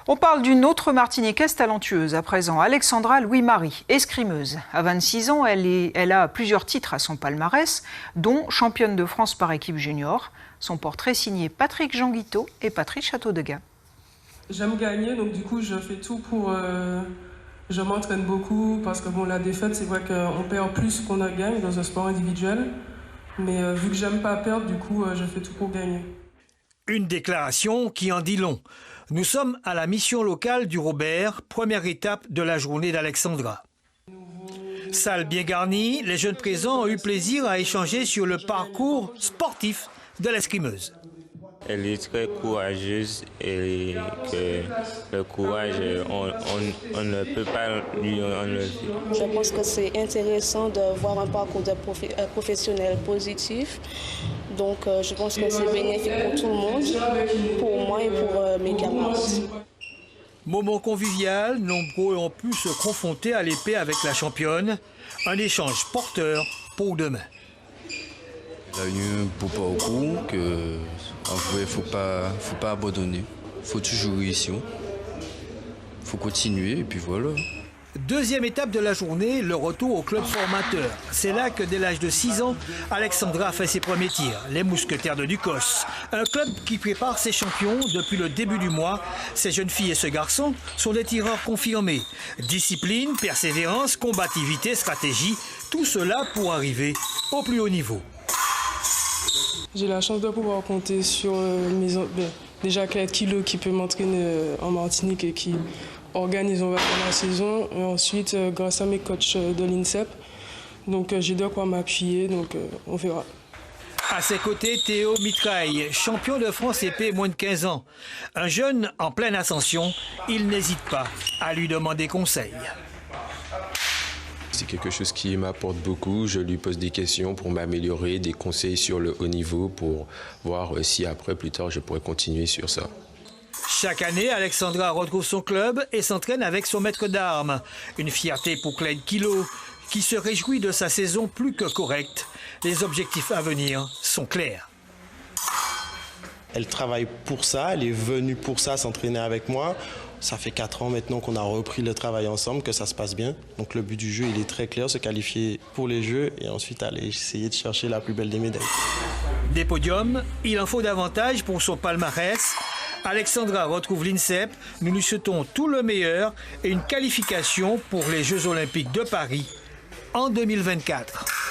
On parle d'une autre Martiniquaise talentueuse à présent, Alexandra Louis-Marie, escrimeuse. À 26 ans, elle a plusieurs titres à son palmarès, dont championne de France par équipe junior. Son portrait signé Patrick Jean-Guiteau et Patrick Châteaudegas. J'aime gagner, donc du coup je fais tout pour... je m'entraîne beaucoup parce que bon, la défaite, c'est vrai qu'on perd plus qu'on a gagné dans un sport individuel. Mais vu que j'aime pas perdre, du coup je fais tout pour gagner. Une déclaration qui en dit long. Nous sommes à la mission locale du Robert, première étape de la journée d'Alexandra. Salle bien garnie, les jeunes présents ont eu plaisir à échanger sur le parcours sportif de l'escrimeuse. Elle est très courageuse et que le courage, on ne peut pas lui enlever. Je pense que c'est intéressant de voir un parcours de professionnel positif. Donc je pense que c'est bénéfique pour tout le monde, pour moi et pour mes camarades. Moment convivial, nombreux ont pu se confronter à l'épée avec la championne. Un échange porteur pour demain. Il a eu un beau parcours que, en vrai, faut pas abandonner. Faut toujours réussir. Faut continuer et puis voilà. Deuxième étape de la journée, le retour au club formateur. C'est là que dès l'âge de 6 ans, Alexandra a fait ses premiers tirs, les Mousquetaires de Ducos. Un club qui prépare ses champions depuis le début du mois. Ces jeunes filles et ce garçon sont des tireurs confirmés. Discipline, persévérance, combativité, stratégie, tout cela pour arriver au plus haut niveau. J'ai la chance de pouvoir compter sur déjà Claire Kilo qui peut m'entraîner en Martinique et qui organise la saison. Et ensuite, grâce à mes coachs de l'INSEP, donc j'ai de quoi m'appuyer, donc on verra. À ses côtés, Théo Mitraille, champion de France épée moins de 15 ans. Un jeune en pleine ascension, il n'hésite pas à lui demander conseil. C'est quelque chose qui m'apporte beaucoup. Je lui pose des questions pour m'améliorer, des conseils sur le haut niveau pour voir si après, plus tard, je pourrais continuer sur ça. Chaque année, Alexandra retrouve son club et s'entraîne avec son maître d'armes. Une fierté pour Claire Kilo, qui se réjouit de sa saison plus que correcte. Les objectifs à venir sont clairs. Elle travaille pour ça, elle est venue pour ça s'entraîner avec moi. Ça fait 4 ans maintenant qu'on a repris le travail ensemble, que ça se passe bien. Donc le but du jeu, il est très clair, se qualifier pour les Jeux et ensuite aller essayer de chercher la plus belle des médailles. Des podiums, il en faut davantage pour son palmarès. Alexandra retrouve l'INSEP, nous lui souhaitons tout le meilleur et une qualification pour les Jeux Olympiques de Paris en 2024.